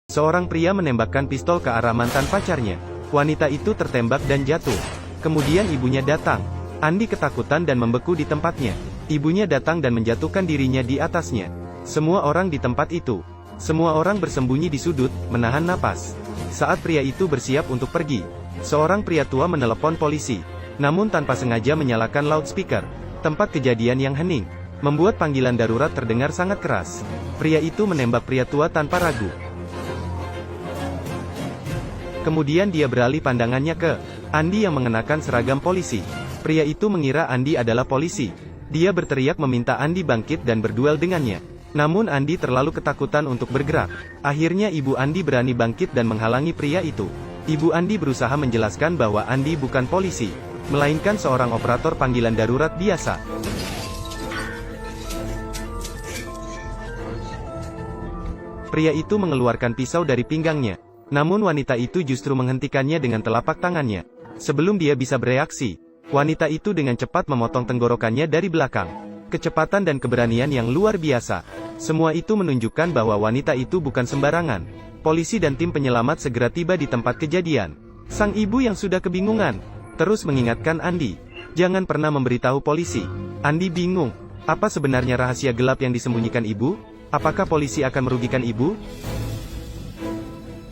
Seorang pria menembakkan pistol ke arah mantan pacarnya. Wanita itu tertembak dan jatuh. Kemudian ibunya datang. Andi ketakutan dan membeku di tempatnya. Ibunya datang dan menjatuhkan dirinya di atasnya. Semua orang di tempat itu. Semua orang bersembunyi di sudut, menahan napas. Saat pria itu bersiap untuk pergi, seorang pria tua menelepon polisi. Namun tanpa sengaja menyalakan loudspeaker. Tempat kejadian yang hening membuat panggilan darurat terdengar sangat keras. Pria itu menembak pria tua tanpa ragu. Kemudian dia beralih pandangannya ke Andi yang mengenakan seragam polisi. Pria itu mengira Andi adalah polisi. Dia berteriak meminta Andi bangkit dan berduel dengannya. Namun Andi terlalu ketakutan untuk bergerak. Akhirnya ibu Andi berani bangkit dan menghalangi pria itu. Ibu Andi berusaha menjelaskan bahwa Andi bukan polisi, melainkan seorang operator panggilan darurat biasa. Pria itu mengeluarkan pisau dari pinggangnya. Namun wanita itu justru menghentikannya dengan telapak tangannya. Sebelum dia bisa bereaksi, wanita itu dengan cepat memotong tenggorokannya dari belakang. Kecepatan dan keberanian yang luar biasa. Semua itu menunjukkan bahwa wanita itu bukan sembarangan. Polisi dan tim penyelamat segera tiba di tempat kejadian. Sang ibu yang sudah kebingungan terus mengingatkan Andi, jangan pernah memberitahu polisi. Andi bingung, apa sebenarnya rahasia gelap yang disembunyikan ibu? Apakah polisi akan merugikan ibu?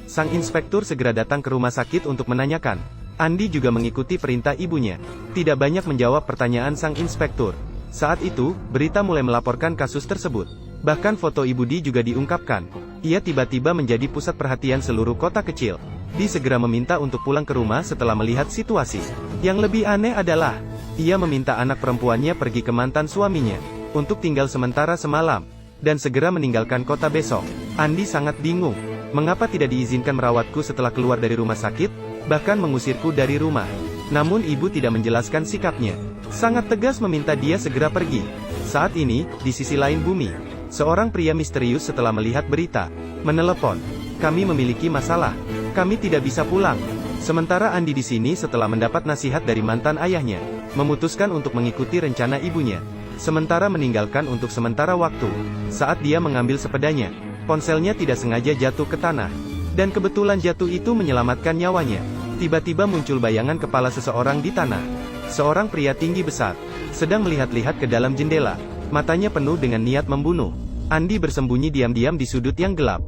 Sang inspektur segera datang ke rumah sakit untuk menanyakan. Andi juga mengikuti perintah ibunya. Tidak banyak menjawab pertanyaan sang inspektur. Saat itu, berita mulai melaporkan kasus tersebut. Bahkan foto ibu Di juga diungkapkan. Ia tiba-tiba menjadi pusat perhatian seluruh kota kecil. Di segera meminta untuk pulang ke rumah setelah melihat situasi. Yang lebih aneh adalah, ia meminta anak perempuannya pergi ke mantan suaminya untuk tinggal sementara semalam, dan segera meninggalkan kota besok. Andi sangat bingung. Mengapa tidak diizinkan merawatku setelah keluar dari rumah sakit, bahkan mengusirku dari rumah? Namun ibu tidak menjelaskan sikapnya. Sangat tegas meminta dia segera pergi. Saat ini, di sisi lain bumi, seorang pria misterius setelah melihat berita, menelepon. Kami memiliki masalah. Kami tidak bisa pulang. Sementara Andi di sini setelah mendapat nasihat dari mantan ayahnya, memutuskan untuk mengikuti rencana ibunya. Sementara meninggalkan untuk sementara waktu. Saat dia mengambil sepedanya, ponselnya tidak sengaja jatuh ke tanah. Dan kebetulan jatuh itu menyelamatkan nyawanya. Tiba-tiba muncul bayangan kepala seseorang di tanah. Seorang pria tinggi besar, sedang melihat-lihat ke dalam jendela. Matanya penuh dengan niat membunuh. Andi bersembunyi diam-diam di sudut yang gelap.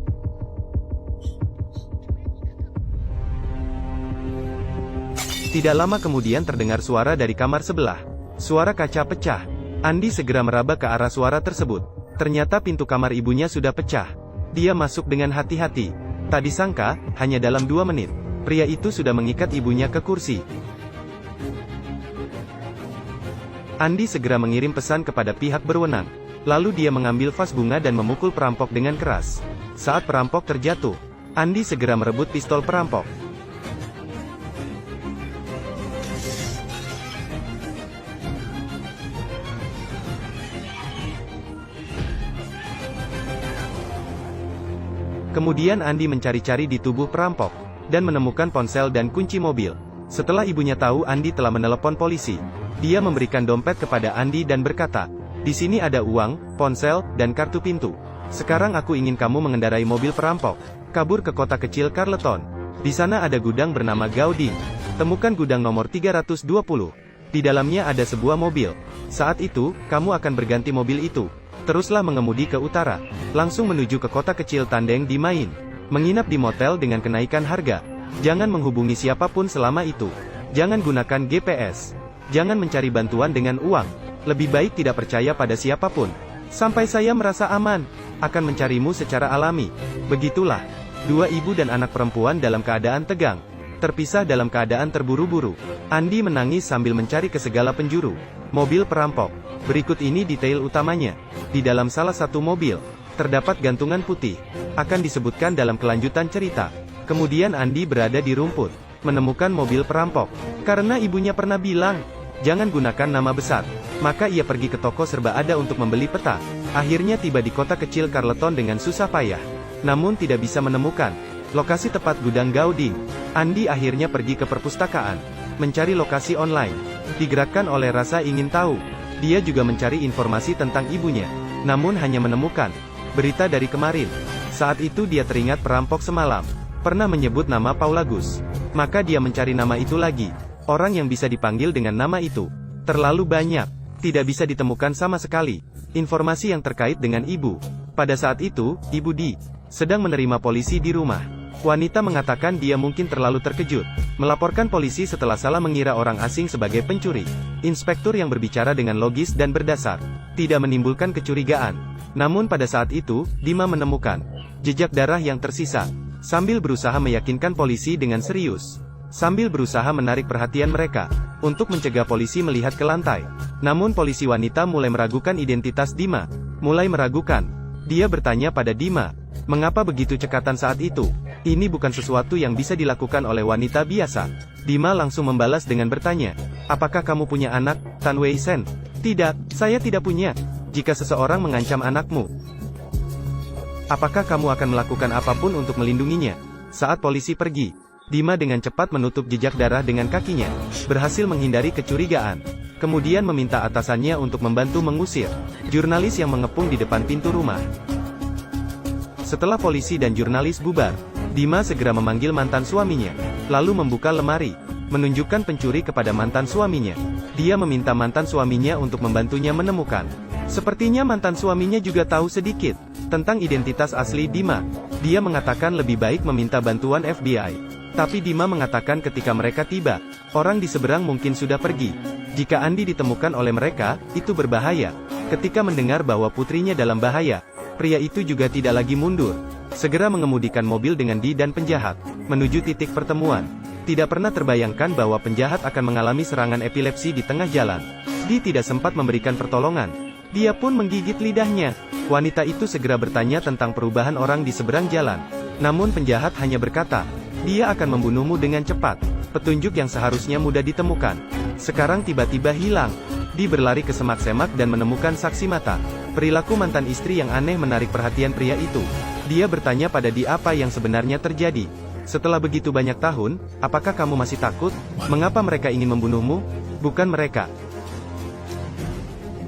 Tidak lama kemudian terdengar suara dari kamar sebelah. Suara kaca pecah. Andi segera meraba ke arah suara tersebut. Ternyata pintu kamar ibunya sudah pecah. Dia masuk dengan hati-hati. Tak disangka, hanya dalam 2 menit, pria itu sudah mengikat ibunya ke kursi. Andi segera mengirim pesan kepada pihak berwenang. Lalu dia mengambil vas bunga dan memukul perampok dengan keras. Saat perampok terjatuh, Andi segera merebut pistol perampok. Kemudian Andi mencari-cari di tubuh perampok, dan menemukan ponsel dan kunci mobil. Setelah ibunya tahu Andi telah menelepon polisi, dia memberikan dompet kepada Andi dan berkata, di sini ada uang, ponsel, dan kartu pintu. Sekarang aku ingin kamu mengendarai mobil perampok, kabur ke kota kecil Carleton. Di sana ada gudang bernama Gauding. Temukan gudang nomor 320. Di dalamnya ada sebuah mobil. Saat itu, kamu akan berganti mobil itu. Teruslah mengemudi ke utara, langsung menuju ke kota kecil Tandeng di Maine. Menginap di motel dengan kenaikan harga. Jangan menghubungi siapapun selama itu. Jangan gunakan GPS. Jangan mencari bantuan dengan uang. Lebih baik tidak percaya pada siapapun. Sampai saya merasa aman, akan mencarimu secara alami. Begitulah. 2 ibu dan anak perempuan dalam keadaan tegang, terpisah dalam keadaan terburu-buru. Andi menangis sambil mencari ke segala penjuru. Mobil perampok. Berikut ini detail utamanya. Di dalam salah satu mobil, terdapat gantungan putih. Akan disebutkan dalam kelanjutan cerita. Kemudian Andi berada di rumput, menemukan mobil perampok. Karena ibunya pernah bilang, jangan gunakan nama besar. Maka ia pergi ke toko serba ada untuk membeli peta. Akhirnya tiba di kota kecil Carleton dengan susah payah. Namun tidak bisa menemukan lokasi tepat gudang Gauding. Andi akhirnya pergi ke perpustakaan, mencari lokasi online. Digerakkan oleh rasa ingin tahu, dia juga mencari informasi tentang ibunya. Namun hanya menemukan berita dari kemarin. Saat itu dia teringat perampok semalam pernah menyebut nama Paulagus. Maka dia mencari nama itu lagi. Orang yang bisa dipanggil dengan nama itu terlalu banyak, tidak bisa ditemukan sama sekali informasi yang terkait dengan ibu. Pada saat itu, Ibu Di sedang menerima polisi di rumah. Wanita mengatakan dia mungkin terlalu terkejut melaporkan polisi setelah salah mengira orang asing sebagai pencuri. Inspektur yang berbicara dengan logis dan berdasar tidak menimbulkan kecurigaan. Namun pada saat itu, Dima menemukan jejak darah yang tersisa. Sambil berusaha meyakinkan polisi dengan serius, sambil berusaha menarik perhatian mereka untuk mencegah polisi melihat ke lantai. Namun polisi wanita mulai meragukan identitas Dima. Mulai meragukan. Dia bertanya pada Dima, mengapa begitu cekatan saat itu? Ini bukan sesuatu yang bisa dilakukan oleh wanita biasa. Dima langsung membalas dengan bertanya, apakah kamu punya anak, Tan Wei Sen? Tidak, saya tidak punya. Jika seseorang mengancam anakmu, apakah kamu akan melakukan apapun untuk melindunginya? Saat polisi pergi, Dima dengan cepat menutup jejak darah dengan kakinya, berhasil menghindari kecurigaan. Kemudian meminta atasannya untuk membantu mengusir jurnalis yang mengepung di depan pintu rumah. Setelah polisi dan jurnalis bubar, Dima segera memanggil mantan suaminya, lalu membuka lemari, menunjukkan pencuri kepada mantan suaminya. Dia meminta mantan suaminya untuk membantunya menemukan. Sepertinya mantan suaminya juga tahu sedikit tentang identitas asli Dima. Dia mengatakan lebih baik meminta bantuan FBI. Tapi Dima mengatakan ketika mereka tiba, orang di seberang mungkin sudah pergi. Jika Andi ditemukan oleh mereka, itu berbahaya. Ketika mendengar bahwa putrinya dalam bahaya, pria itu juga tidak lagi mundur. Segera mengemudikan mobil dengan Di dan penjahat menuju titik pertemuan. Tidak pernah terbayangkan bahwa penjahat akan mengalami serangan epilepsi di tengah jalan. Di tidak sempat memberikan pertolongan. Dia pun menggigit lidahnya. Wanita itu segera bertanya tentang perubahan orang di seberang jalan. Namun penjahat hanya berkata, dia akan membunuhmu dengan cepat. Petunjuk yang seharusnya mudah ditemukan, sekarang tiba-tiba hilang. Di berlari ke semak-semak dan menemukan saksi mata. Perilaku mantan istri yang aneh menarik perhatian pria itu. Dia bertanya pada Di apa yang sebenarnya terjadi. Setelah begitu banyak tahun, apakah kamu masih takut? Mengapa mereka ingin membunuhmu? Bukan mereka.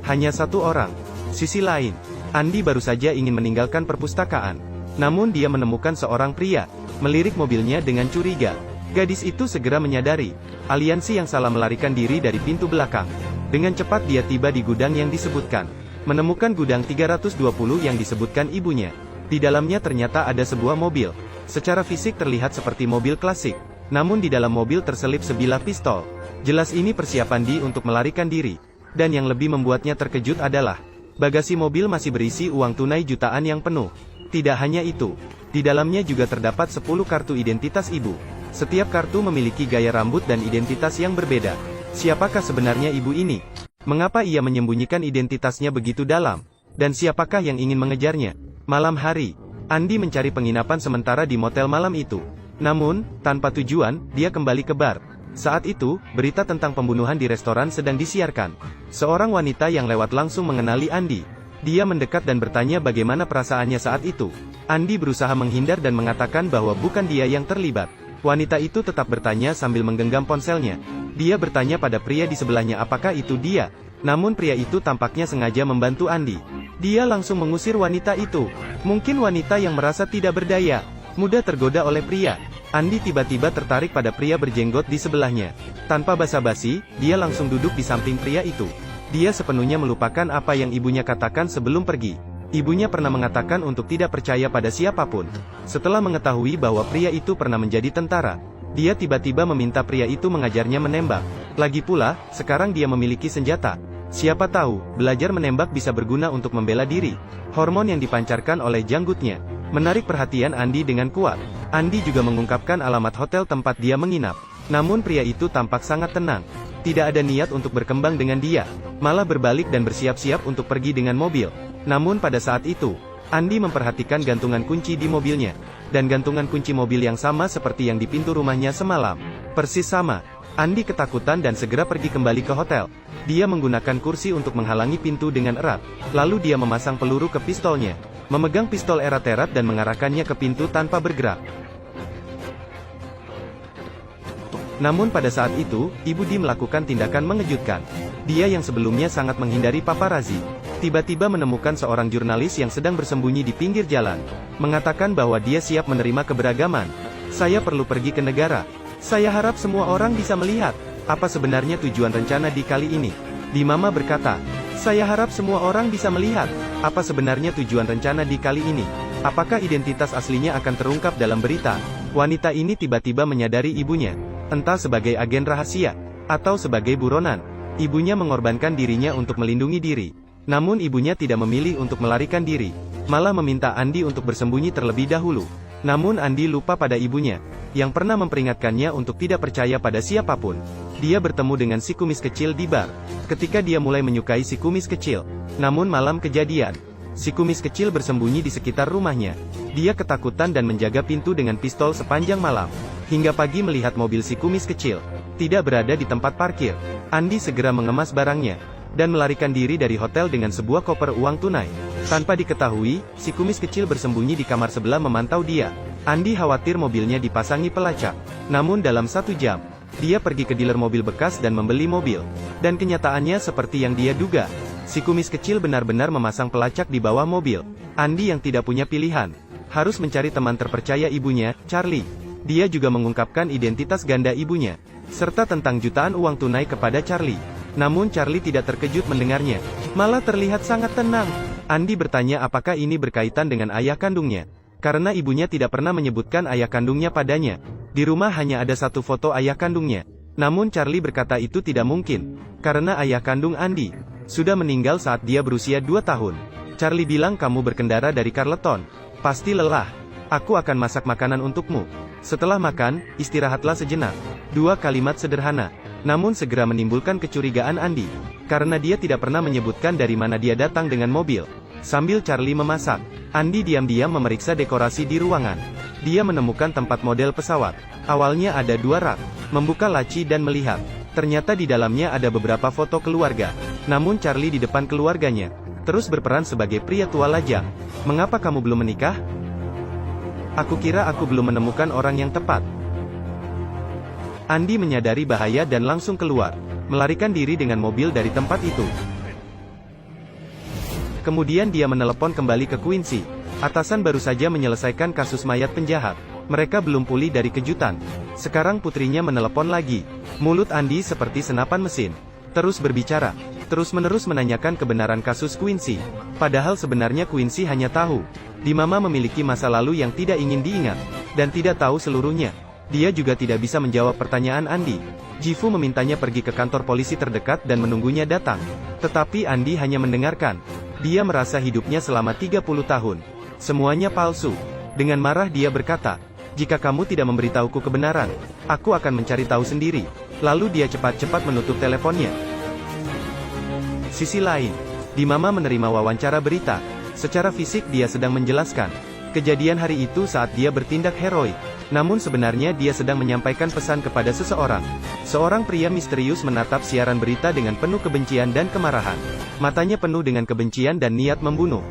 Hanya satu orang. Sisi lain, Andi baru saja ingin meninggalkan perpustakaan. Namun dia menemukan seorang pria melirik mobilnya dengan curiga. Gadis itu segera menyadari aliansi yang salah melarikan diri dari pintu belakang. Dengan cepat dia tiba di gudang yang disebutkan. Menemukan gudang 320 yang disebutkan ibunya. Di dalamnya ternyata ada sebuah mobil. Secara fisik terlihat seperti mobil klasik. Namun di dalam mobil terselip sebilah pistol. Jelas ini persiapan Di untuk melarikan diri. Dan yang lebih membuatnya terkejut adalah bagasi mobil masih berisi uang tunai jutaan yang penuh. Tidak hanya itu, di dalamnya juga terdapat 10 kartu identitas ibu. Setiap kartu memiliki gaya rambut dan identitas yang berbeda. Siapakah sebenarnya ibu ini? Mengapa ia menyembunyikan identitasnya begitu dalam? Dan siapakah yang ingin mengejarnya? Malam hari, Andi mencari penginapan sementara di motel malam itu. Namun, tanpa tujuan, dia kembali ke bar. Saat itu, berita tentang pembunuhan di restoran sedang disiarkan. Seorang wanita yang lewat langsung mengenali Andi. Dia mendekat dan bertanya bagaimana perasaannya saat itu. Andi berusaha menghindar dan mengatakan bahwa bukan dia yang terlibat. Wanita itu tetap bertanya sambil menggenggam ponselnya. Dia bertanya pada pria di sebelahnya apakah itu dia. Namun pria itu tampaknya sengaja membantu Andi. Dia langsung mengusir wanita itu. Mungkin wanita yang merasa tidak berdaya, mudah tergoda oleh pria. Andi tiba-tiba tertarik pada pria berjenggot di sebelahnya. Tanpa basa-basi, dia langsung duduk di samping pria itu. Dia sepenuhnya melupakan apa yang ibunya katakan sebelum pergi. Ibunya pernah mengatakan untuk tidak percaya pada siapapun. Setelah mengetahui bahwa pria itu pernah menjadi tentara, dia tiba-tiba meminta pria itu mengajarnya menembak. Lagi pula, sekarang dia memiliki senjata. Siapa tahu, belajar menembak bisa berguna untuk membela diri. Hormon yang dipancarkan oleh janggutnya menarik perhatian Andi dengan kuat. Andi juga mengungkapkan alamat hotel tempat dia menginap. Namun pria itu tampak sangat tenang. Tidak ada niat untuk berkembang dengan dia, malah berbalik dan bersiap-siap untuk pergi dengan mobil. Namun pada saat itu, Andi memperhatikan gantungan kunci di mobilnya. Dan gantungan kunci mobil yang sama seperti yang di pintu rumahnya semalam. Persis sama. Andi ketakutan dan segera pergi kembali ke hotel. Dia menggunakan kursi untuk menghalangi pintu dengan erat. Lalu dia memasang peluru ke pistolnya. Memegang pistol erat-erat dan mengarahkannya ke pintu tanpa bergerak. Namun pada saat itu, Ibu Di melakukan tindakan mengejutkan. Dia yang sebelumnya sangat menghindari paparazi, tiba-tiba menemukan seorang jurnalis yang sedang bersembunyi di pinggir jalan, mengatakan bahwa dia siap menerima keberagaman. Saya perlu pergi ke negara. Saya harap semua orang bisa melihat apa sebenarnya tujuan rencana di kali ini. Di Mama berkata, saya harap semua orang bisa melihat apa sebenarnya tujuan rencana di kali ini. Apakah identitas aslinya akan terungkap dalam berita? Wanita ini tiba-tiba menyadari ibunya, entah sebagai agen rahasia atau sebagai buronan. Ibunya mengorbankan dirinya untuk melindungi diri. Namun ibunya tidak memilih untuk melarikan diri, malah meminta Andi untuk bersembunyi terlebih dahulu. Namun Andi lupa pada ibunya, yang pernah memperingatkannya untuk tidak percaya pada siapapun. Dia bertemu dengan si kumis kecil di bar, ketika dia mulai menyukai si kumis kecil. Namun malam kejadian, si kumis kecil bersembunyi di sekitar rumahnya. Dia ketakutan dan menjaga pintu dengan pistol sepanjang malam, hingga pagi melihat mobil si kumis kecil tidak berada di tempat parkir. Andi segera mengemas barangnya dan melarikan diri dari hotel dengan sebuah koper uang tunai. Tanpa diketahui, si kumis kecil bersembunyi di kamar sebelah memantau dia. Andi khawatir mobilnya dipasangi pelacak. Namun dalam 1 jam, dia pergi ke dealer mobil bekas dan membeli mobil. Dan kenyataannya seperti yang dia duga. Si kumis kecil benar-benar memasang pelacak di bawah mobil. Andi yang tidak punya pilihan, harus mencari teman terpercaya ibunya, Charlie. Dia juga mengungkapkan identitas ganda ibunya, serta tentang jutaan uang tunai kepada Charlie. Namun Charlie tidak terkejut mendengarnya, malah terlihat sangat tenang. Andi bertanya apakah ini berkaitan dengan ayah kandungnya, karena ibunya tidak pernah menyebutkan ayah kandungnya padanya. Di rumah hanya ada satu foto ayah kandungnya. Namun Charlie berkata itu tidak mungkin, karena ayah kandung Andi sudah meninggal saat dia berusia 2 tahun. Charlie bilang, kamu berkendara dari Carleton, pasti lelah. Aku akan masak makanan untukmu. Setelah makan, istirahatlah sejenak. 2 kalimat sederhana, namun segera menimbulkan kecurigaan Andi, karena dia tidak pernah menyebutkan dari mana dia datang dengan mobil. Sambil Charlie memasak, Andi diam-diam memeriksa dekorasi di ruangan. Dia menemukan tempat model pesawat. Awalnya ada 2 rak, membuka laci dan melihat. Ternyata di dalamnya ada beberapa foto keluarga. Namun Charlie di depan keluarganya, terus berperan sebagai pria tua lajang. Mengapa kamu belum menikah? Aku kira aku belum menemukan orang yang tepat. Andi menyadari bahaya dan langsung keluar, melarikan diri dengan mobil dari tempat itu. Kemudian dia menelepon kembali ke Quincy. Atasan baru saja menyelesaikan kasus mayat penjahat. Mereka belum pulih dari kejutan. Sekarang putrinya menelepon lagi. Mulut Andi seperti senapan mesin. Terus berbicara, terus-menerus menanyakan kebenaran kasus Quincy. Padahal sebenarnya Quincy hanya tahu di Mama memiliki masa lalu yang tidak ingin diingat, dan tidak tahu seluruhnya. Dia juga tidak bisa menjawab pertanyaan Andi. Jifu memintanya pergi ke kantor polisi terdekat dan menunggunya datang. Tetapi Andi hanya mendengarkan. Dia merasa hidupnya selama 30 tahun semuanya palsu. Dengan marah dia berkata, jika kamu tidak memberitahuku kebenaran, aku akan mencari tahu sendiri. Lalu dia cepat-cepat menutup teleponnya. Sisi lain, di Mama menerima wawancara berita. Secara fisik dia sedang menjelaskan kejadian hari itu saat dia bertindak heroik. Namun sebenarnya dia sedang menyampaikan pesan kepada seseorang. Seorang pria misterius menatap siaran berita dengan penuh kebencian dan kemarahan. Matanya penuh dengan kebencian dan niat membunuh.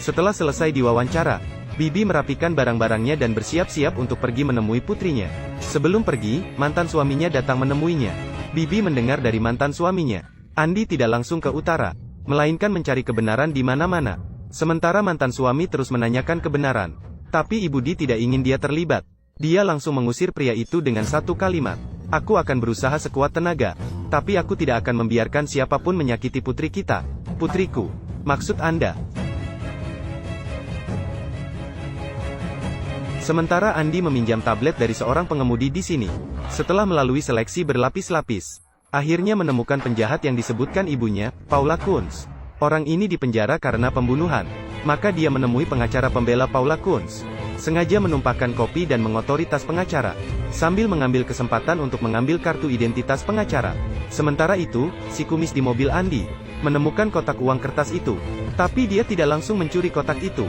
Setelah selesai diwawancara, Bibi merapikan barang-barangnya dan bersiap-siap untuk pergi menemui putrinya. Sebelum pergi, mantan suaminya datang menemuinya. Bibi mendengar dari mantan suaminya, Andi tidak langsung ke utara, melainkan mencari kebenaran di mana-mana. Sementara mantan suami terus menanyakan kebenaran. Tapi Ibu Di tidak ingin dia terlibat. Dia langsung mengusir pria itu dengan satu kalimat. Aku akan berusaha sekuat tenaga, tapi aku tidak akan membiarkan siapapun menyakiti putri kita. Putriku, maksud Anda? Sementara Andi meminjam tablet dari seorang pengemudi di sini. Setelah melalui seleksi berlapis-lapis, akhirnya menemukan penjahat yang disebutkan ibunya, Paula Kunz. Orang ini dipenjara karena pembunuhan. Maka dia menemui pengacara pembela Paula Kunz. Sengaja menumpahkan kopi dan mengotori tas pengacara, sambil mengambil kesempatan untuk mengambil kartu identitas pengacara. Sementara itu, si kumis di mobil Andi menemukan kotak uang kertas itu. Tapi dia tidak langsung mencuri kotak itu.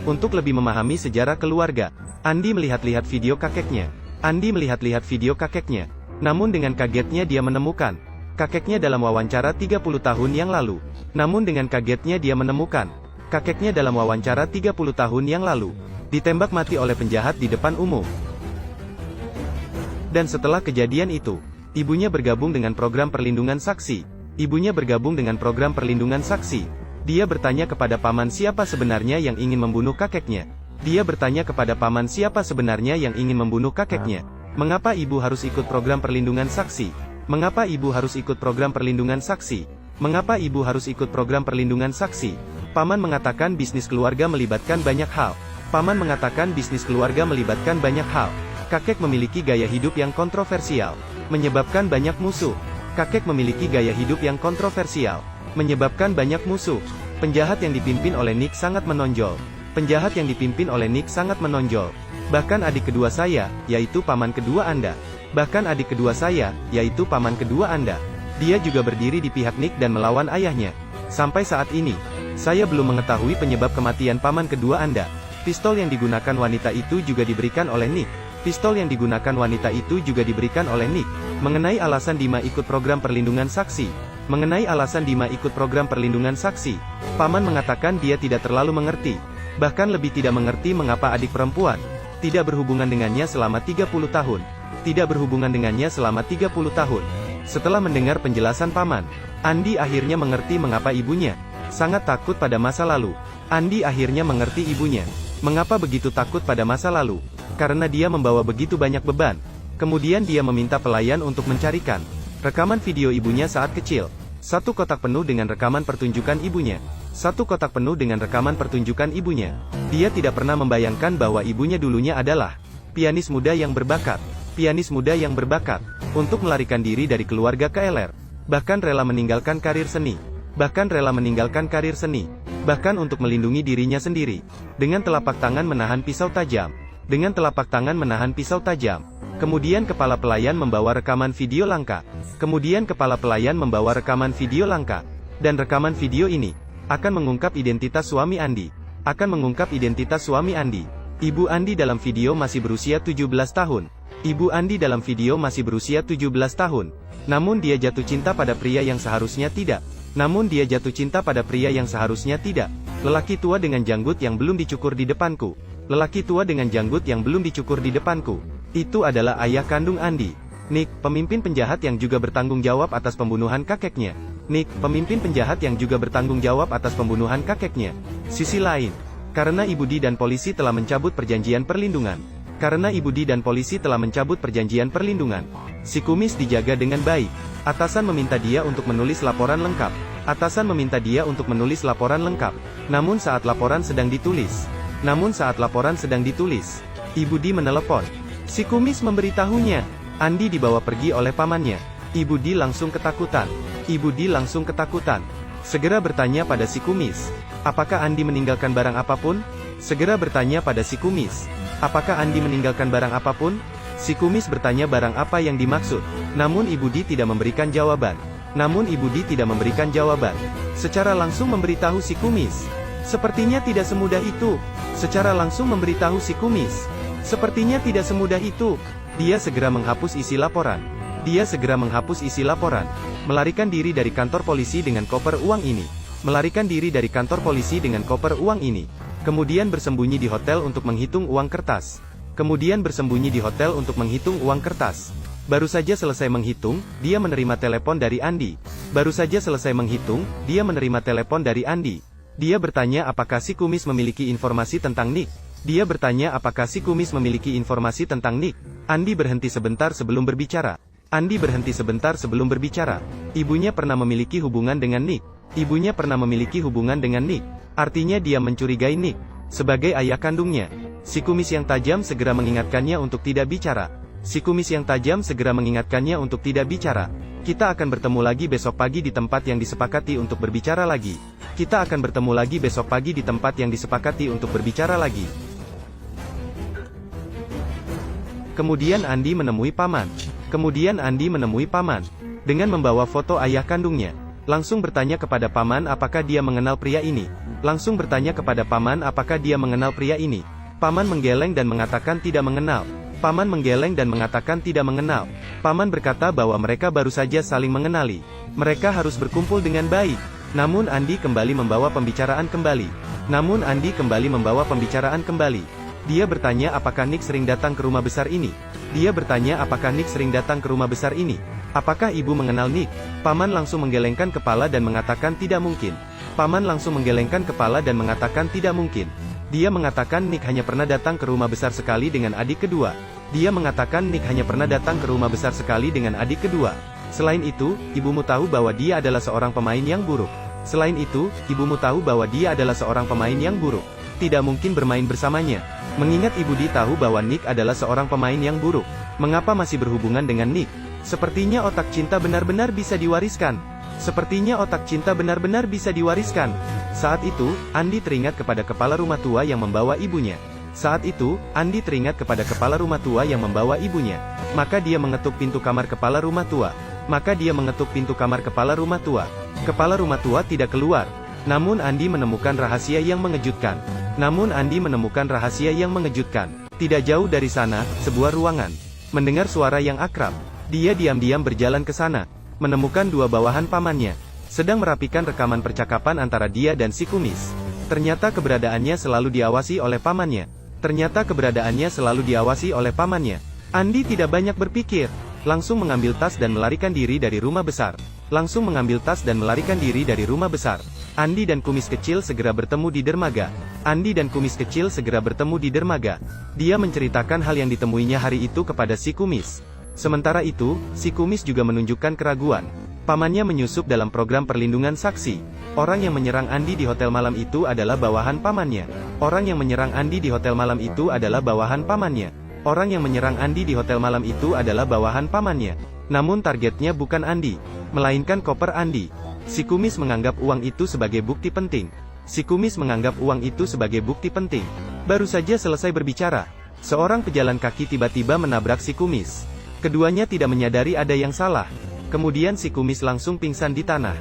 Untuk lebih memahami sejarah keluarga, Andi melihat-lihat video kakeknya. Namun dengan kagetnya dia menemukan kakeknya dalam wawancara 30 tahun yang lalu. Ditembak mati oleh penjahat di depan umum. Dan setelah kejadian itu, ibunya bergabung dengan program perlindungan saksi. Dia bertanya kepada paman siapa sebenarnya yang ingin membunuh kakeknya. Mengapa ibu harus ikut program perlindungan saksi? Paman mengatakan bisnis keluarga melibatkan banyak hal. Kakek memiliki gaya hidup yang kontroversial, menyebabkan banyak musuh. Penjahat yang dipimpin oleh Nick sangat menonjol. Bahkan adik kedua saya, yaitu paman kedua Anda. Dia juga berdiri di pihak Nick dan melawan ayahnya. Sampai saat ini, saya belum mengetahui penyebab kematian paman kedua Anda. Pistol yang digunakan wanita itu juga diberikan oleh Nick. Mengenai alasan Dima ikut program perlindungan saksi, paman mengatakan dia tidak terlalu mengerti. Bahkan lebih tidak mengerti mengapa adik perempuan tidak berhubungan dengannya selama 30 tahun. Setelah mendengar penjelasan paman, Andi akhirnya mengerti mengapa ibunya sangat takut pada masa lalu. Mengapa begitu takut pada masa lalu? Karena dia membawa begitu banyak beban. Kemudian dia meminta pelayan untuk mencarikan rekaman video ibunya saat kecil. Satu kotak penuh dengan rekaman pertunjukan ibunya. Dia tidak pernah membayangkan bahwa ibunya dulunya adalah pianis muda yang berbakat. Untuk melarikan diri dari keluarga KLR. Bahkan rela meninggalkan karir seni. Bahkan untuk melindungi dirinya sendiri. Dengan telapak tangan menahan pisau tajam. Kemudian kepala pelayan membawa rekaman video langka. Dan rekaman video ini akan mengungkap identitas suami Andi. Ibu Andi dalam video masih berusia 17 tahun. Namun dia jatuh cinta pada pria yang seharusnya tidak. Lelaki tua dengan janggut yang belum dicukur di depanku. Itu adalah ayah kandung Andi. Nick, pemimpin penjahat yang juga bertanggung jawab atas pembunuhan kakeknya. Sisi lain, karena Ibu Di dan polisi telah mencabut perjanjian perlindungan. Si kumis dijaga dengan baik. Atasan meminta dia untuk menulis laporan lengkap. Namun saat laporan sedang ditulis, Ibu Di menelepon. Si kumis memberitahunya, Andi dibawa pergi oleh pamannya. Ibu Di langsung ketakutan. Segera bertanya pada si kumis, apakah Andi meninggalkan barang apapun? Si kumis bertanya barang apa yang dimaksud. Namun Ibu Di tidak memberikan jawaban. Secara langsung memberitahu si kumis. Sepertinya tidak semudah itu. Dia segera menghapus isi laporan. Melarikan diri dari kantor polisi dengan koper uang ini. Kemudian bersembunyi di hotel untuk menghitung uang kertas. Baru saja selesai menghitung, dia menerima telepon dari Andi. Dia bertanya apakah si kumis memiliki informasi tentang Nick. Andi berhenti sebentar sebelum berbicara. Ibunya pernah memiliki hubungan dengan Nick. Artinya dia mencurigai Nick sebagai ayah kandungnya. Si kumis yang tajam segera mengingatkannya untuk tidak bicara. Kita akan bertemu lagi besok pagi di tempat yang disepakati untuk berbicara lagi. Kemudian Andi menemui paman. Dengan membawa foto ayah kandungnya. Langsung bertanya kepada paman apakah dia mengenal pria ini. Langsung bertanya kepada paman apakah dia mengenal pria ini. Paman menggeleng dan mengatakan tidak mengenal. Paman menggeleng dan mengatakan tidak mengenal. Paman berkata bahwa mereka baru saja saling mengenali. Mereka harus berkumpul dengan baik. Namun Andi kembali membawa pembicaraan kembali. Dia bertanya apakah Nick sering datang ke rumah besar ini. Apakah ibu mengenal Nick? Paman langsung menggelengkan kepala dan mengatakan tidak mungkin. Dia mengatakan Nick hanya pernah datang ke rumah besar sekali dengan adik kedua. Selain itu, ibumu tahu bahwa dia adalah seorang pemain yang buruk. Tidak mungkin bermain bersamanya. Mengingat Ibu Di tahu bahwa Nick adalah seorang pemain yang buruk, mengapa masih berhubungan dengan Nick? Sepertinya otak cinta benar-benar bisa diwariskan. Saat itu, Andi teringat kepada kepala rumah tua yang membawa ibunya. Maka dia mengetuk pintu kamar kepala rumah tua. Kepala rumah tua tidak keluar. Namun Andi menemukan rahasia yang mengejutkan. Tidak jauh dari sana, sebuah ruangan. Mendengar suara yang akrab, dia diam-diam berjalan ke sana, menemukan dua bawahan pamannya, sedang merapikan rekaman percakapan antara dia dan si kumis. Ternyata keberadaannya selalu diawasi oleh pamannya. Andi tidak banyak berpikir, langsung mengambil tas dan melarikan diri dari rumah besar. Andi dan kumis kecil segera bertemu di dermaga. Dia menceritakan hal yang ditemuinya hari itu kepada si kumis. Sementara itu, si kumis juga menunjukkan keraguan. Pamannya menyusup dalam program perlindungan saksi. Orang yang menyerang Andi di hotel malam itu adalah bawahan pamannya. Namun targetnya bukan Andi, melainkan koper Andi. Si kumis menganggap uang itu sebagai bukti penting. Baru saja selesai berbicara, seorang pejalan kaki tiba-tiba menabrak si kumis. Keduanya tidak menyadari ada yang salah. Kemudian si kumis langsung pingsan di tanah.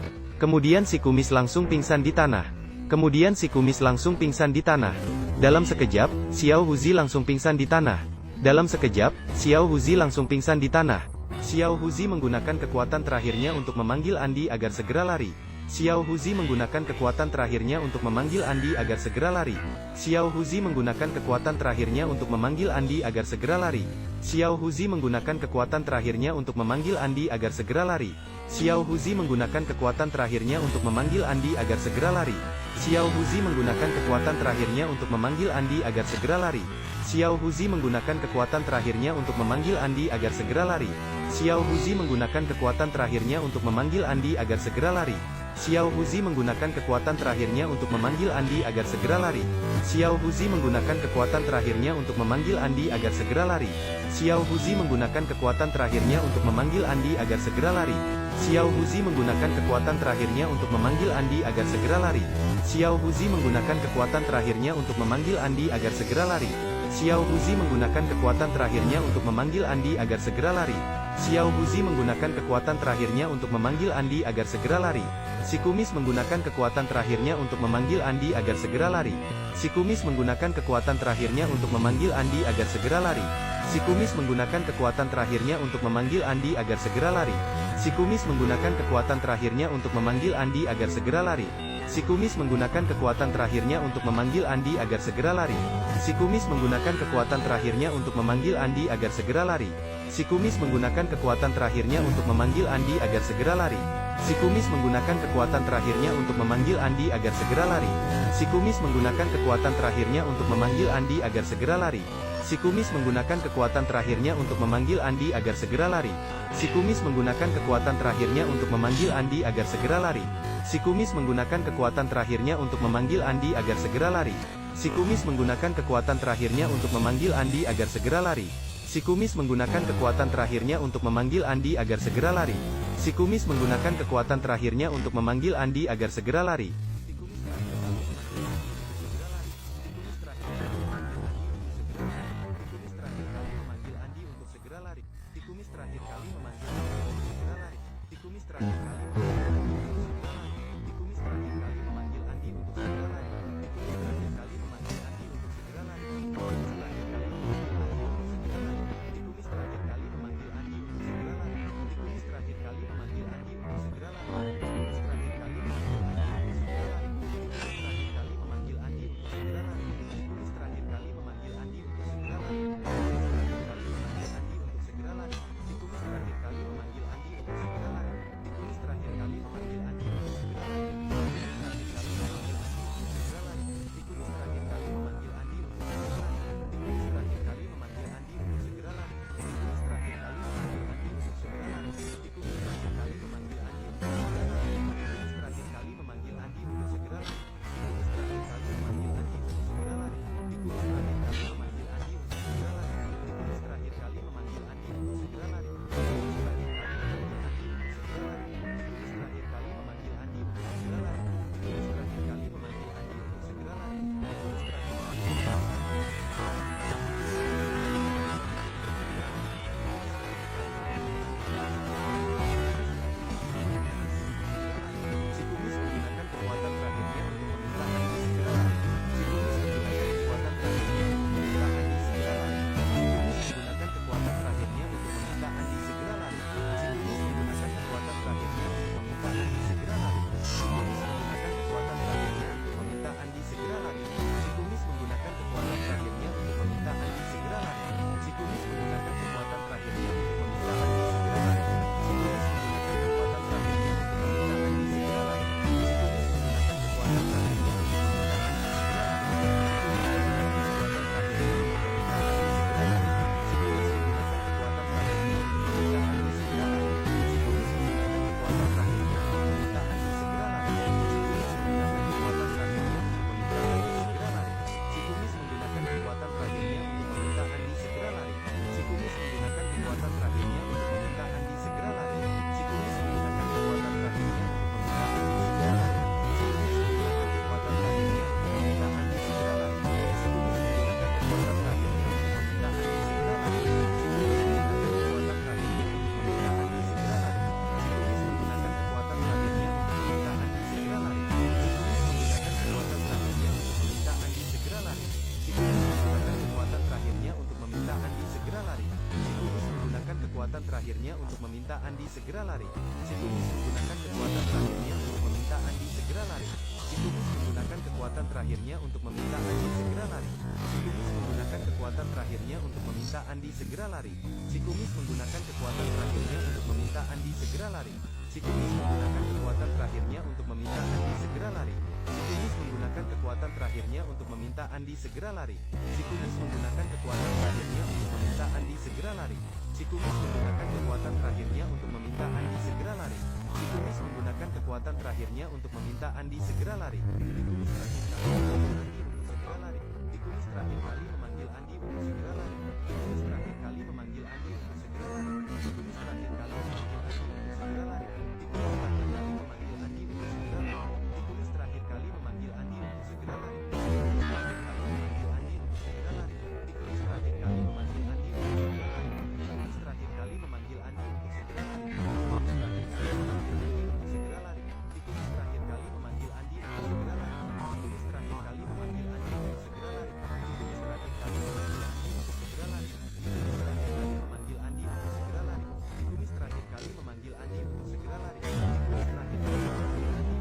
Dalam sekejap, Xiao Huzi langsung pingsan di tanah. Xiao Huzi menggunakan kekuatan terakhirnya untuk memanggil Andi agar segera lari. Xiao Huzi menggunakan kekuatan terakhirnya untuk memanggil Andi agar segera lari. Xiao Huzi menggunakan kekuatan terakhirnya untuk memanggil Andi agar segera lari. Xiao Huzi menggunakan kekuatan terakhirnya untuk memanggil Andi agar segera lari. Xiao Huzi menggunakan kekuatan terakhirnya untuk memanggil Andi agar segera lari. Xiao Huzi menggunakan kekuatan terakhirnya untuk memanggil Andi agar segera lari. Xiao Huzi menggunakan kekuatan terakhirnya untuk memanggil Andi agar segera lari. Xiao Huzi menggunakan kekuatan terakhirnya untuk memanggil Andi agar segera lari. Xiao Huzi menggunakan kekuatan terakhirnya untuk memanggil Andi agar segera lari. Xiao Huzi menggunakan kekuatan terakhirnya untuk memanggil Andi agar segera lari. Xiao Huzi menggunakan kekuatan terakhirnya untuk memanggil Andi agar segera lari. Xiao Huzi menggunakan kekuatan terakhirnya untuk memanggil Andi agar segera lari. Xiao Huzi menggunakan kekuatan terakhirnya untuk memanggil Andi agar segera lari. Xiao Huzi menggunakan kekuatan terakhirnya untuk memanggil Andi agar segera lari. Xiao Huzi menggunakan kekuatan terakhirnya untuk memanggil Andi agar segera lari. Si kumis menggunakan kekuatan terakhirnya untuk memanggil Andi agar segera lari. Si kumis menggunakan kekuatan terakhirnya untuk memanggil Andi agar segera lari. Si kumis menggunakan kekuatan terakhirnya untuk memanggil Andi agar segera lari. Si kumis menggunakan kekuatan terakhirnya untuk memanggil Andi agar segera lari. Si kumis menggunakan kekuatan terakhirnya untuk memanggil Andi agar segera lari. Si kumis menggunakan kekuatan terakhirnya untuk memanggil Andi agar segera lari. Si kumis menggunakan kekuatan terakhirnya untuk memanggil Andi agar segera lari. Si kumis menggunakan kekuatan terakhirnya untuk memanggil Andi agar segera lari. Si kumis menggunakan kekuatan terakhirnya untuk memanggil Andi agar segera lari. Si kumis menggunakan kekuatan terakhirnya untuk memanggil Andi agar segera lari. Si kumis menggunakan kekuatan terakhirnya untuk memanggil Andi agar segera lari. Si kumis menggunakan kekuatan terakhirnya untuk memanggil Andi agar segera lari. Si kumis menggunakan kekuatan terakhirnya untuk memanggil Andi agar segera lari. Si kumis menggunakan kekuatan terakhirnya untuk memanggil Andi agar segera lari. Si kumis menggunakan kekuatan terakhirnya untuk memanggil Andi agar segera lari. Si kumis terakhir kali memanggil Andi untuk segera lari. Si kumis terakhir kali memanggil Andi untuk segera lari. terakhirnya untuk meminta Andi segera lari. Si kumis menggunakan kekuatan terakhirnya untuk meminta Andi segera lari. Si kumis menggunakan kekuatan terakhirnya untuk meminta Andi segera lari. Si kumis menggunakan kekuatan terakhirnya untuk meminta Andi segera lari. Si kumis menggunakan kekuatan terakhirnya untuk meminta Andi segera lari. Si kumis menggunakan kekuatan terakhirnya untuk meminta Andi segera lari. Si kumis menggunakan kekuatan terakhirnya untuk meminta Andi segera lari. Si kumis menggunakan kekuatan terakhirnya untuk meminta Andi segera lari. Si kumis menggunakan kekuatan terakhirnya untuk meminta Andi segera lari. Si kumis menggunakan kekuatan terakhirnya untuk meminta Andi segera lari. Si kumis terakhir kali memanggil Andi untuk segera lari. Si kumis terakhir kali memanggil Andi untuk segera lari. Si kumis terakhir kali memanggil Andi untuk segera lari. Si kumis terakhir kali memanggil Andi untuk segera lari. Si kumis terakhir kali memanggil Andi untuk segera lari. Si kumis terakhir kali memanggil Andi untuk segera lari. Si kumis terakhir kali memanggil Andi untuk segera lari. Si kumis terakhir kali memanggil Andi untuk segera lari. Si kumis terakhir kali memanggil Andi untuk segera lari. Si kumis terakhir kali memanggil Andi untuk segera lari. Si kumis terakhir kali memanggil Andi untuk segera lari. Si kumis terakhir kali memanggil Andi untuk segera lari. Si kumis terakhir kali memanggil Andi untuk segera lari. Si kumis terakhir kali memanggil Andi untuk segera lari. Si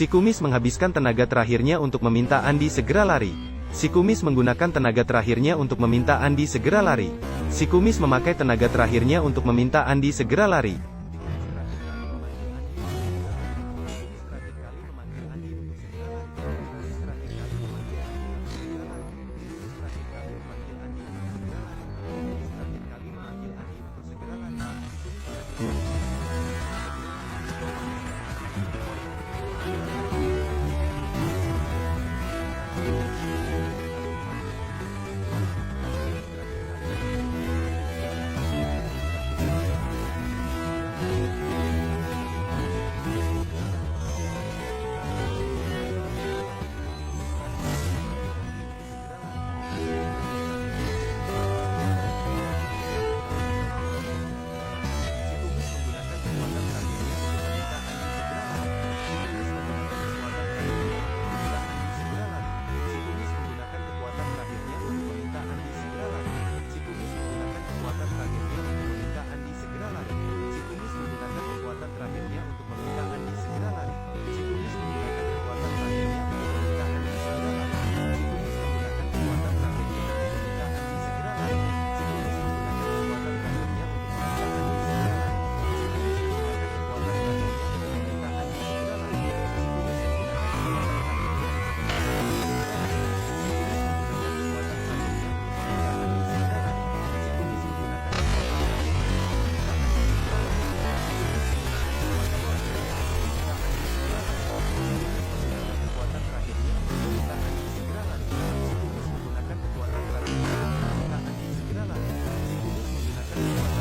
kumis menghabiskan tenaga terakhirnya untuk meminta Andi segera lari. Si kumis menggunakan tenaga terakhirnya untuk meminta Andi segera lari. Si kumis memakai tenaga terakhirnya untuk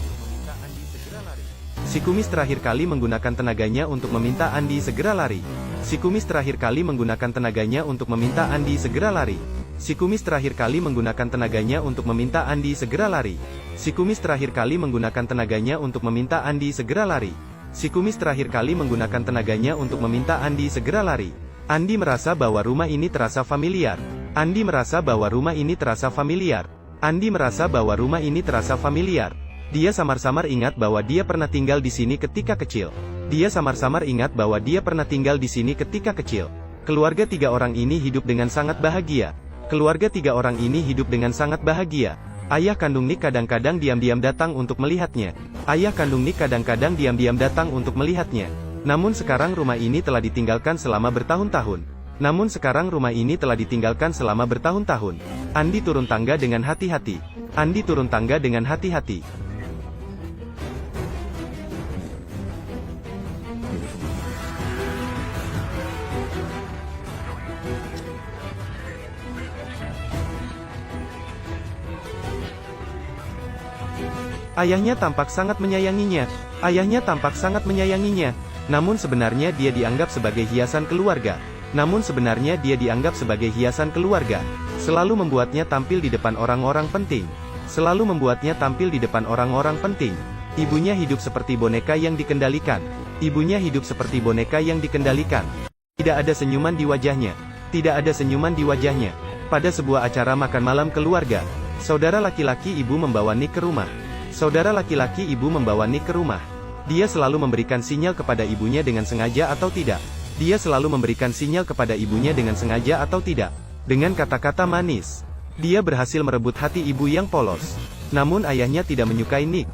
meminta Andi segera lari. Si kumis terakhir kali menggunakan tenaganya untuk meminta Andi segera lari. Si kumis terakhir kali menggunakan tenaganya untuk meminta Andi segera lari. Si kumis terakhir kali menggunakan tenaganya untuk meminta Andi segera lari. Si kumis terakhir kali menggunakan tenaganya untuk meminta Andi segera lari. Si kumis terakhir kali menggunakan tenaganya untuk meminta Andi segera lari. Andi merasa bahwa rumah ini terasa familiar. Andi merasa bahwa rumah ini terasa familiar. Andi merasa bahwa rumah ini terasa familiar. Dia samar-samar ingat bahwa dia pernah tinggal di sini ketika kecil. Dia samar-samar ingat bahwa dia pernah tinggal di sini ketika kecil. Keluarga tiga orang ini hidup dengan sangat bahagia. Keluarga tiga orang ini hidup dengan sangat bahagia. Ayah kandung Nick kadang-kadang diam-diam datang untuk melihatnya. Ayah kandung Nick kadang-kadang diam-diam datang untuk melihatnya. Namun sekarang rumah ini telah ditinggalkan selama bertahun-tahun. Namun sekarang rumah ini telah ditinggalkan selama bertahun-tahun. Andi turun tangga dengan hati-hati. Andi turun tangga dengan hati-hati. Ayahnya tampak sangat menyayanginya. Ayahnya tampak sangat menyayanginya. Namun sebenarnya dia dianggap sebagai hiasan keluarga. Namun sebenarnya dia dianggap sebagai hiasan keluarga. Selalu membuatnya tampil di depan orang-orang penting. Selalu membuatnya tampil di depan orang-orang penting. Ibunya hidup seperti boneka yang dikendalikan. Ibunya hidup seperti boneka yang dikendalikan. Tidak ada senyuman di wajahnya. Tidak ada senyuman di wajahnya. Pada sebuah acara makan malam keluarga, saudara laki-laki ibu membawa Nick ke rumah. Saudara laki-laki ibu membawa Nick ke rumah. Dia selalu memberikan sinyal kepada ibunya dengan sengaja atau tidak. Dia selalu memberikan sinyal kepada ibunya dengan sengaja atau tidak. Dengan kata-kata manis. Dia berhasil merebut hati ibu yang polos. Namun ayahnya tidak menyukai Nick.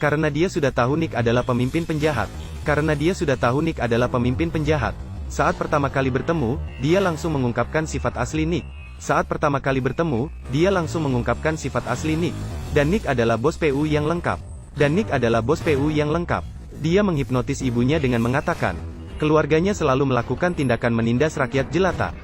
Karena dia sudah tahu Nick adalah pemimpin penjahat. Saat pertama kali bertemu, dia langsung mengungkapkan sifat asli Nick. Dan Nick adalah bos PU yang lengkap. Dia menghipnotis ibunya dengan mengatakan, keluarganya selalu melakukan tindakan menindas rakyat jelata.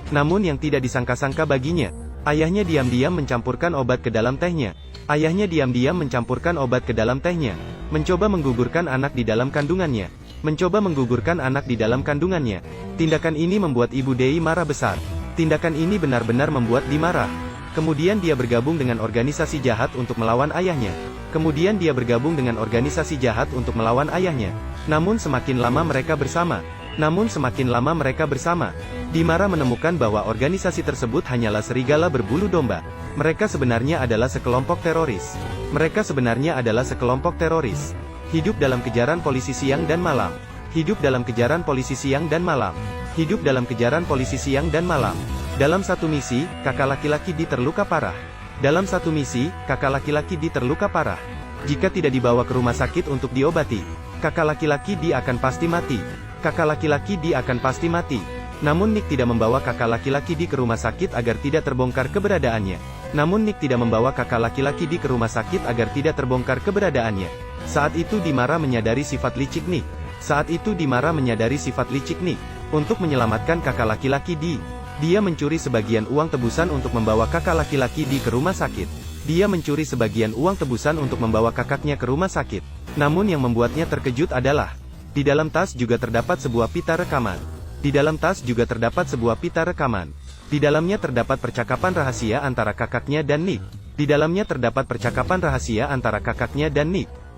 Namun yang tidak disangka-sangka baginya, ayahnya diam-diam mencampurkan obat ke dalam tehnya. Mencoba menggugurkan anak di dalam kandungannya. Tindakan ini membuat Ibu Dei marah besar. Tindakan ini benar-benar membuat dia marah. Kemudian dia bergabung dengan organisasi jahat untuk melawan ayahnya. Namun semakin lama mereka bersama, Dimara menemukan bahwa organisasi tersebut hanyalah serigala berbulu domba. Mereka sebenarnya adalah sekelompok teroris. Hidup dalam kejaran polisi siang dan malam. Dalam satu misi, kakak laki-laki Di terluka parah. Jika tidak dibawa ke rumah sakit untuk diobati, kakak laki-laki Di akan pasti mati. Namun Nick tidak membawa kakak laki-laki Di ke rumah sakit agar tidak terbongkar keberadaannya. Saat itu Dimara menyadari sifat licik Nick. Untuk menyelamatkan kakak laki-laki Di, dia mencuri sebagian uang tebusan untuk membawa kakak laki-laki Di ke rumah sakit. Namun yang membuatnya terkejut adalah, di dalam tas juga terdapat sebuah pita rekaman. Di dalamnya terdapat percakapan rahasia antara kakaknya dan Nick.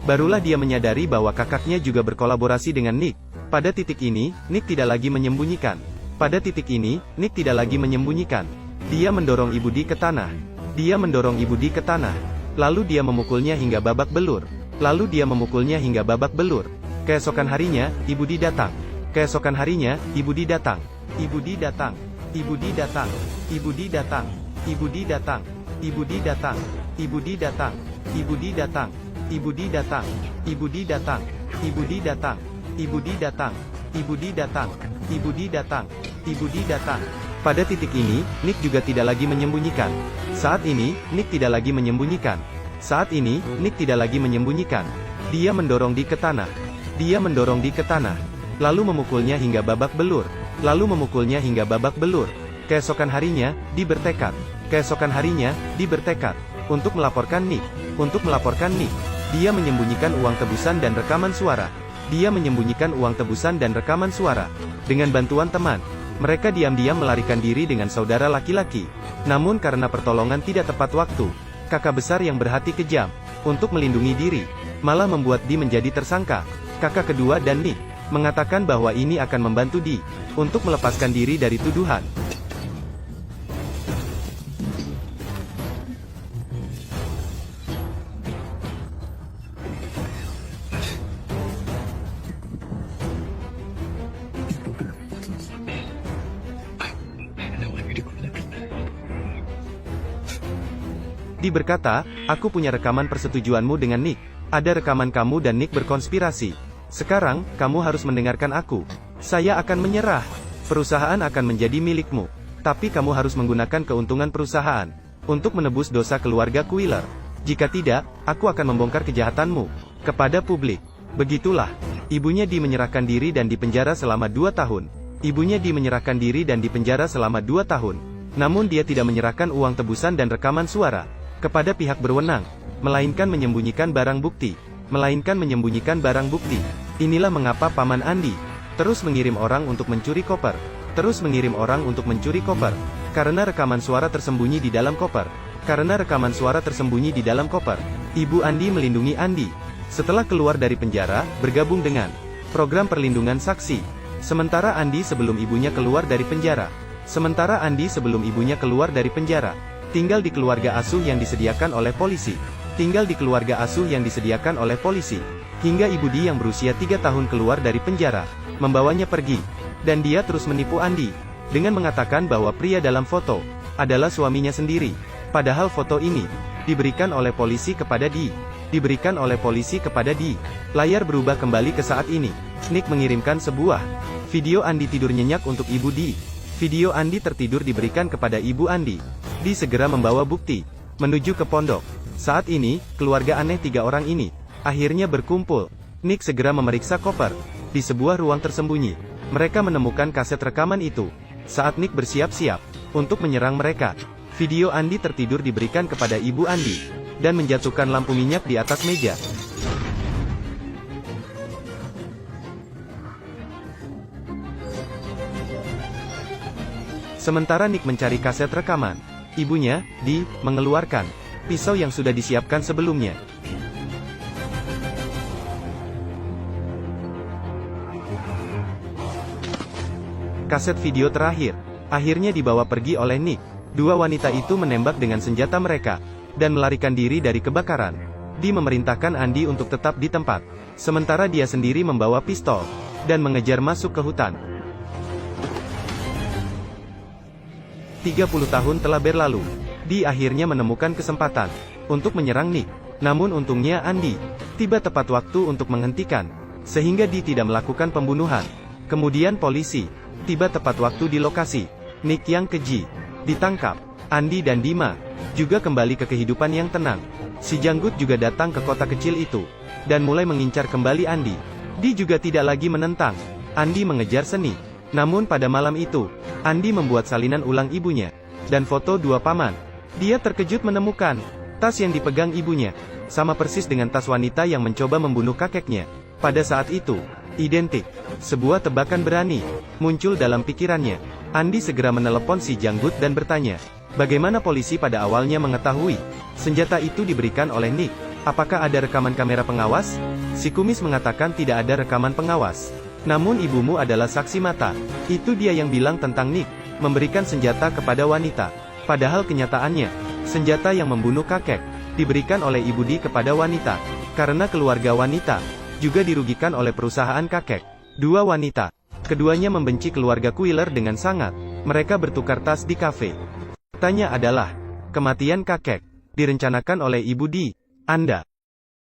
Barulah dia menyadari bahwa kakaknya juga berkolaborasi dengan Nick. Pada titik ini, Nick tidak lagi menyembunyikan. Dia mendorong Ibu Di ke tanah. Lalu dia memukulnya hingga babak belur. Keesokan harinya, Ibu Di datang. Pada titik ini, Nick juga tidak lagi menyembunyikan. Saat ini, Nick tidak lagi menyembunyikan. Dia mendorong Di ke tanah. Lalu memukulnya hingga babak belur. Keesokan harinya, Di bertekad untuk melaporkan Nick. Dia menyembunyikan uang tebusan dan rekaman suara. Dengan bantuan teman, mereka diam-diam melarikan diri dengan saudara laki-laki. Namun karena pertolongan tidak tepat waktu, kakak besar yang berhati kejam, untuk melindungi diri, malah membuat Di menjadi tersangka. Kakak kedua dan Nick mengatakan bahwa ini akan membantu Di untuk melepaskan diri dari tuduhan. Di berkata, aku punya rekaman persetujuanmu dengan Nick. Ada rekaman kamu dan Nick berkonspirasi. Sekarang, kamu harus mendengarkan aku. Saya akan menyerah. Perusahaan akan menjadi milikmu. Tapi kamu harus menggunakan keuntungan perusahaan untuk menebus dosa keluarga Quiller. Jika tidak, aku akan membongkar kejahatanmu kepada publik. Begitulah. Ibunya Di menyerahkan diri dan dipenjara selama 2 tahun. Namun dia tidak menyerahkan uang tebusan dan rekaman suara kepada pihak berwenang, melainkan menyembunyikan barang bukti. Inilah mengapa Paman Andi terus mengirim orang untuk mencuri koper. Karena rekaman suara tersembunyi di dalam koper. Karena rekaman suara tersembunyi di dalam koper, Ibu Andi melindungi Andi. Setelah keluar dari penjara, bergabung dengan program perlindungan saksi. Sementara Andi sebelum ibunya keluar dari penjara. Tinggal di keluarga asuh yang disediakan oleh polisi. Hingga Ibu Di yang berusia 3 tahun keluar dari penjara, membawanya pergi. Dan dia terus menipu Andi, dengan mengatakan bahwa pria dalam foto adalah suaminya sendiri. Padahal foto ini diberikan oleh polisi kepada Di. Layar berubah kembali ke saat ini. Nick mengirimkan sebuah video Andi tidur nyenyak untuk Ibu Di. Video Andi tertidur diberikan kepada Ibu Andi. Di segera membawa bukti menuju ke pondok. Saat ini, keluarga aneh 3 orang ini akhirnya berkumpul. Nick segera memeriksa koper di sebuah ruang tersembunyi. Mereka menemukan kaset rekaman itu. Saat Nick bersiap-siap untuk menyerang mereka, video Andi tertidur diberikan kepada Ibu Andi dan menjatuhkan lampu minyak di atas meja. Sementara Nick mencari kaset rekaman, ibunya, Di, mengeluarkan pisau yang sudah disiapkan sebelumnya. Kaset video terakhir akhirnya dibawa pergi oleh Nick. 2 wanita itu menembak dengan senjata mereka dan melarikan diri dari kebakaran. Di memerintahkan Andi untuk tetap di tempat, sementara dia sendiri membawa pistol dan mengejar masuk ke hutan. 30 tahun telah berlalu. Di akhirnya menemukan kesempatan untuk menyerang Nick. Namun untungnya Andi tiba tepat waktu untuk menghentikan, sehingga Di tidak melakukan pembunuhan. Kemudian polisi tiba tepat waktu di lokasi. Nick yang keji ditangkap. Andi dan Dima juga kembali ke kehidupan yang tenang. Si janggut juga datang ke kota kecil itu dan mulai mengincar kembali Andi. Di juga tidak lagi menentang Andi mengejar seni. Namun pada malam itu, Andi membuat salinan ulang ibunya dan foto 2 paman. Dia terkejut menemukan tas yang dipegang ibunya sama persis dengan tas wanita yang mencoba membunuh kakeknya. Pada saat itu, identik. Sebuah tebakan berani muncul dalam pikirannya. Andi segera menelepon si janggut dan bertanya, bagaimana polisi pada awalnya mengetahui senjata itu diberikan oleh Nick? Apakah ada rekaman kamera pengawas? Si kumis mengatakan tidak ada rekaman pengawas. Namun ibumu adalah saksi mata. Itu dia yang bilang tentang Nick memberikan senjata kepada wanita. Padahal kenyataannya, senjata yang membunuh kakek diberikan oleh Ibu Di kepada wanita. Karena keluarga wanita juga dirugikan oleh perusahaan kakek. 2 wanita, keduanya membenci keluarga Quiller dengan sangat. Mereka bertukar tas di kafe. Faktanya adalah, kematian kakek direncanakan oleh Ibu Di. Anda